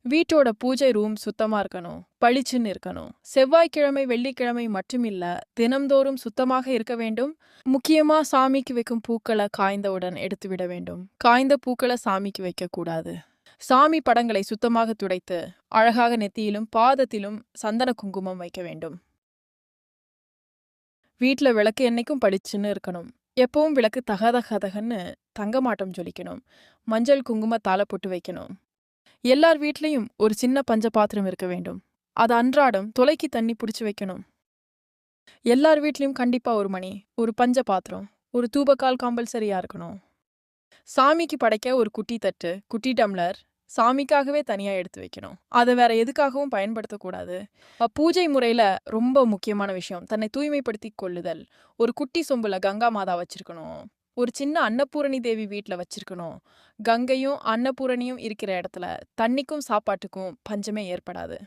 வீட்டோட பூஜை ரூம் சுத்தமா இருக்கணும், பளிச்சுன்னு இருக்கணும். செவ்வாய்க்கிழமை, வெள்ளிக்கிழமை மட்டுமில்ல, தினம்தோறும் சுத்தமாக இருக்க வேண்டும். முக்கியமா சாமிக்கு வைக்கும் பூக்களை காய்ந்தவுடன் எடுத்துவிட வேண்டும். காய்ந்த பூக்களை சாமிக்கு வைக்கக்கூடாது. சாமி படங்களை சுத்தமாக துடைத்து, அழகாக நெத்தியிலும் பாதத்திலும் சந்தன குங்குமம் வைக்க வேண்டும். வீட்ல விளக்கு என்னைக்கும் பளிச்சுன்னு இருக்கணும். எப்பவும் விளக்கு தகதகன்னு தங்கமாட்டம் ஜொலிக்கணும். மஞ்சள் குங்குமத்தால பொட்டு வைக்கணும். எல்லார் வீட்லயும் ஒரு சின்ன பஞ்ச பாத்திரம் இருக்க வேண்டும். அது அன்றாடம் தொலைக்கி தண்ணி பிடிச்சு வைக்கணும். எல்லார் வீட்லயும் கண்டிப்பா ஒரு மணி, ஒரு பஞ்ச பாத்திரம், ஒரு தூபக்கால் கம்பல்சரியா இருக்கணும். சாமிக்கு படைக்க ஒரு குட்டி தட்டு, குட்டி டம்ளர் சாமிக்காகவே தனியா எடுத்து வைக்கணும். அதை வேற எதுக்காகவும் பயன்படுத்தக்கூடாது. பூஜை முறையில ரொம்ப முக்கியமான விஷயம் தன்னை தூய்மைப்படுத்தி கொள்ளுதல். ஒரு குட்டி சொம்புல கங்கா மாதா வச்சிருக்கணும். ஒரு சின்ன அன்னபூரணி தேவி வீட்ல வச்சிருக்கணும். கங்கையும் அன்னபூரணியும் இருக்கிற இடத்துல தண்ணிக்கும் சாப்பாட்டுக்கும் பஞ்சமே ஏற்படாது.